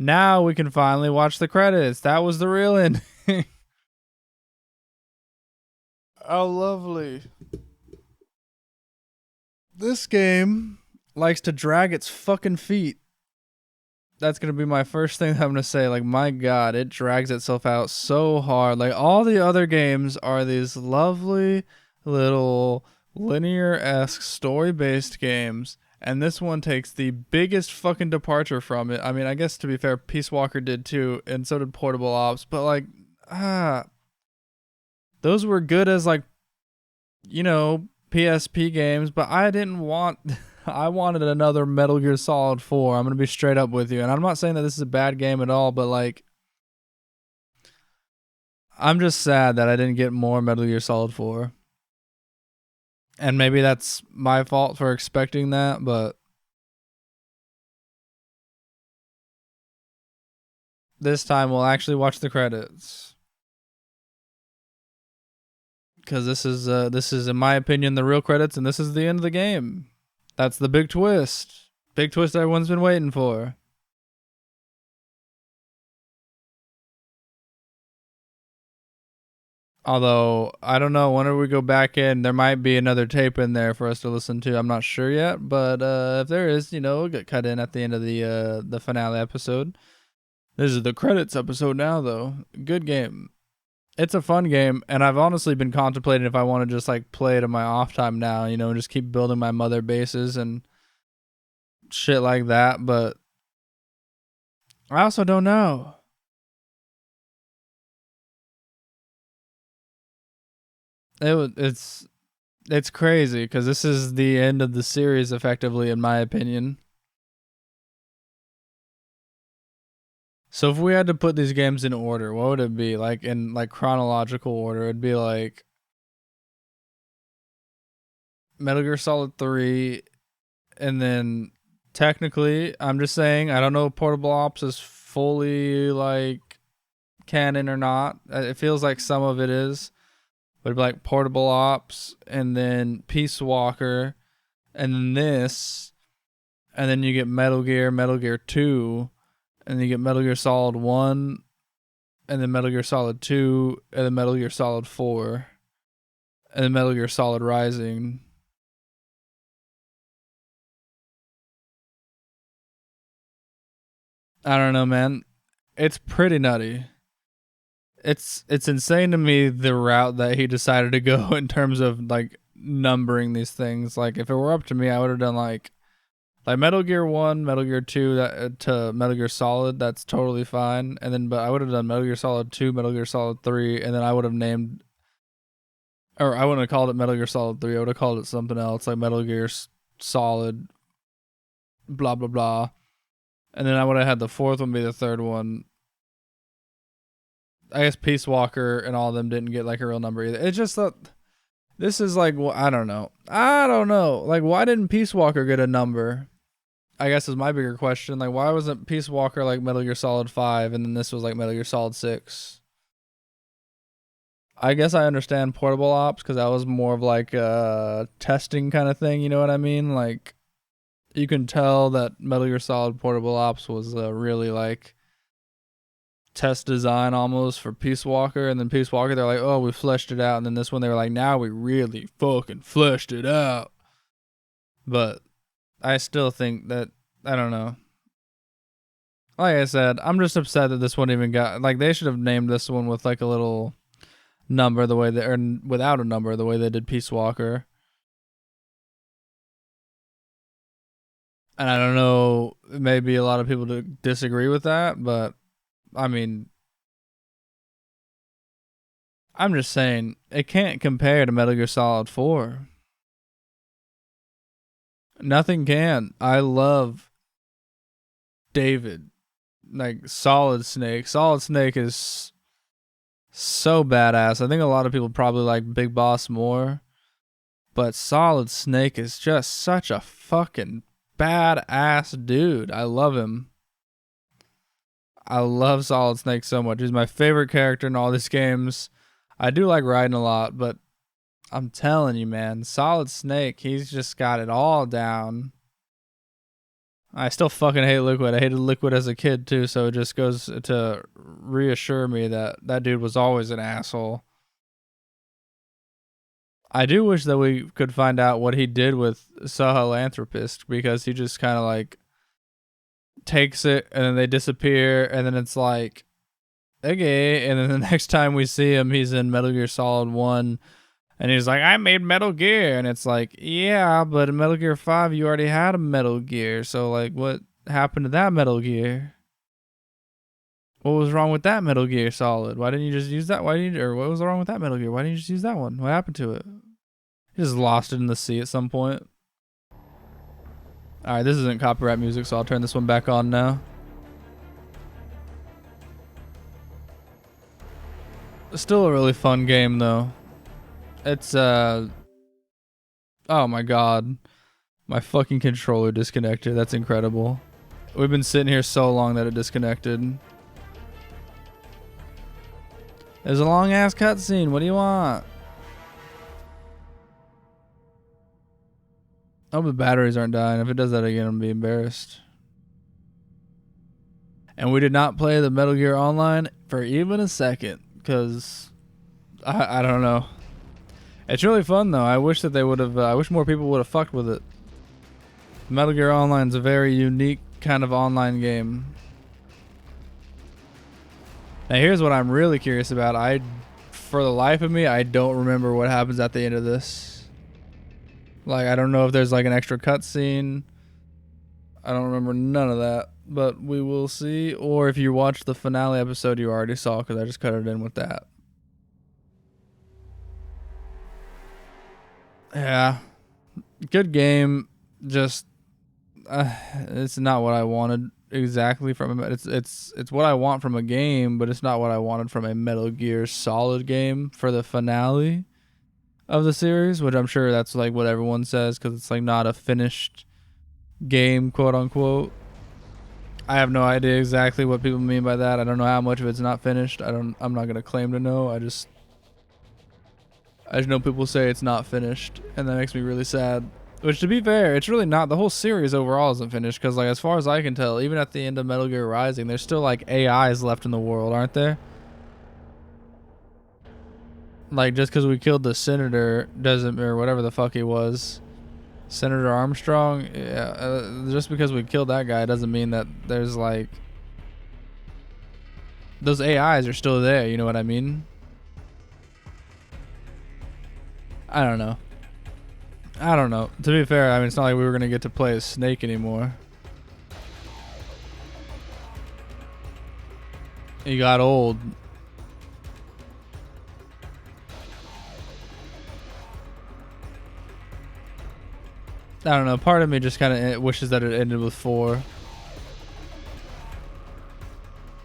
Now we can finally watch the credits. That was the real ending. Oh, lovely. This game likes to drag its fucking feet. That's going to be my first thing that I'm going to say. Like, my God, it drags itself out so hard. Like, all the other games are these lovely little linear-esque story-based games. And this one takes the biggest fucking departure from it. I mean, I guess to be fair, Peace Walker did too, and so did Portable Ops. But, like, those were good as, like, you know, PSP games, but I didn't want... I wanted another Metal Gear Solid 4. I'm going to be straight up with you. And I'm not saying that this is a bad game at all, but like, I'm just sad that I didn't get more Metal Gear Solid 4. And maybe that's my fault for expecting that, but this time we'll actually watch the credits. Because this is, in my opinion, the real credits, and this is the end of the game. That's the big twist. Big twist everyone's been waiting for. Although, I don't know, whenever we go back in, there might be another tape in there for us to listen to. I'm not sure yet, but if there is, it'll get cut in at the end of the finale episode. This is the credits episode now, though. Good game. It's a fun game, and I've honestly been contemplating if I want to just like play it in my off time now, and just keep building my mother bases and shit like that, but I also don't know. It's crazy because this is the end of the series, effectively, in my opinion. So if we had to put these games in order, what would it be? Like in like chronological order, it'd be like Metal Gear Solid 3, and then technically, I'm just saying, I don't know if Portable Ops is fully like canon or not. It feels like some of it is. But it'd be like Portable Ops, and then Peace Walker, and then this, and then you get Metal Gear 2, and then you get Metal Gear Solid 1, and then Metal Gear Solid 2, and then Metal Gear Solid 4, and then Metal Gear Solid Rising. I don't know, man. It's pretty nutty. It's insane to me the route that he decided to go in terms of like numbering these things. Like if it were up to me, I would have done like Metal Gear 1, Metal Gear 2 to Metal Gear Solid. That's totally fine. And then but I would have done Metal Gear Solid 2, Metal Gear Solid 3, and then I would have named, or I wouldn't have called it Metal Gear Solid 3. I would have called it something else like Metal Gear Solid blah blah blah. And then I would have had the fourth one be the third one. I guess Peace Walker and all of them didn't get like a real number either. It's just that this is like, I don't know. Like, why didn't Peace Walker get a number? I guess is my bigger question. Like, why wasn't Peace Walker like Metal Gear Solid 5 and then this was like Metal Gear Solid 6? I guess I understand Portable Ops because that was more of like a testing kind of thing. You know what I mean? Like, you can tell that Metal Gear Solid Portable Ops was really like test design almost for Peace Walker, and then Peace Walker they're like, oh, we fleshed it out, and then this one they were like, now we really fucking fleshed it out. But I still think that, I don't know, like I said, I'm just upset that this one even got, like, they should have named this one with like a little number the way they, or without a number the way they did Peace Walker. And I don't know, maybe a lot of people disagree with that, but I mean, I'm just saying, it can't compare to Metal Gear Solid 4. Nothing can. I love David. Like, Solid Snake. Solid Snake is so badass. I think a lot of people probably like Big Boss more. But Solid Snake is just such a fucking badass dude. I love him. I love Solid Snake so much. He's my favorite character in all these games. I do like Raiden a lot, but I'm telling you, man, Solid Snake, he's just got it all down. I still fucking hate Liquid. I hated Liquid as a kid too, so it just goes to reassure me that that dude was always an asshole. I do wish that we could find out what he did with Sahelanthropist, because he just kind of like takes it and then they disappear, and then it's like, okay, and then the next time we see him, he's in Metal Gear Solid 1, and he's like, I made Metal Gear, and it's like, yeah, but in Metal Gear 5, you already had a Metal Gear, so like, what happened to that Metal Gear? What was wrong with that Metal Gear Solid? Why didn't you just use that? What was wrong with that Metal Gear? Why didn't you just use that one? What happened to it? He just lost it in the sea at some point. Alright, this isn't copyright music, so I'll turn this one back on now. It's still a really fun game, though. It's, oh my god. My fucking controller disconnected. That's incredible. We've been sitting here so long that it disconnected. There's a long ass cutscene. What do you want? I hope the batteries aren't dying. If it does that again, I'm gonna be embarrassed. And we did not play the Metal Gear Online for even a second, because I don't know. It's really fun though. I wish that they would have. I wish more people would have fucked with it. Metal Gear Online is a very unique kind of online game. Now here's what I'm really curious about. For the life of me, I don't remember what happens at the end of this. Like, I don't know if there's like an extra cutscene. I don't remember none of that, but we will see. Or if you watched the finale episode, you already saw, because I just cut it in with that. Yeah, good game. Just it's not what I wanted exactly from it. It's what I want from a game, but it's not what I wanted from a Metal Gear Solid game for the finale of the series, which I'm sure that's like what everyone says, because it's like not a finished game, quote unquote. I have no idea exactly what people mean by that. I don't know how much of it's not finished. I'm not gonna claim to know. I just know people say it's not finished, and that makes me really sad. Which, to be fair, it's really not. The whole series overall isn't finished, because like, as far as I can tell, even at the end of Metal Gear Rising, there's still like AIs left in the world, aren't there? Like, just because we killed the senator doesn't, or whatever the fuck he was, Senator Armstrong, yeah, just because we killed that guy doesn't mean that there's like, those AIs are still there, you know what I mean? I don't know. To be fair, I mean, it's not like we were going to get to play as Snake anymore. He got old. I don't know. Part of me just kind of wishes that it ended with 4.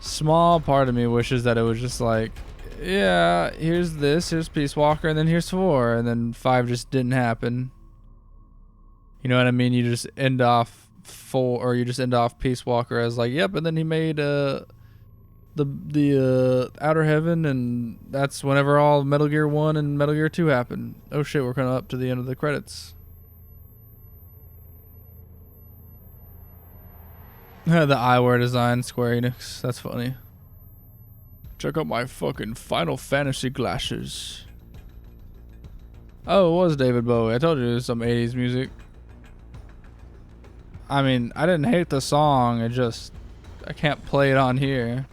Small part of me wishes that it was just like, yeah, here's Peace Walker, and then here's 4, and then 5 just didn't happen. You know what I mean? You just end off 4, or you just end off Peace Walker as like, yep, and then he made the Outer Heaven, and that's whenever all Metal Gear 1 and Metal Gear 2 happened. Oh shit, we're coming up to the end of the credits. The eyewear design, Square Enix. That's funny. Check out my fucking Final Fantasy glasses. Oh, it was David Bowie. I told you it was some 80s music. I mean, I didn't hate the song. I can't play it on here.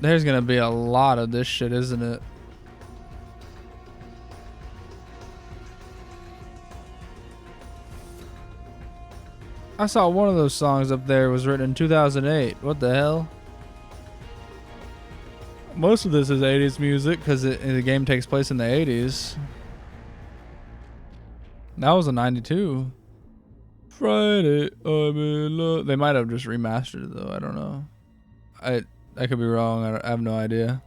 There's gonna be a lot of this shit, isn't it? I saw one of those songs up there was written in 2008. What the hell? Most of this is 80s music because the game takes place in the 80s. That was a 92. Friday, I'm in love. They might have just remastered it though. I don't know. I could be wrong. I have no idea.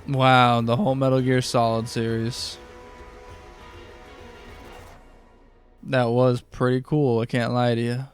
Wow, the whole Metal Gear Solid series. That was pretty cool, I can't lie to you.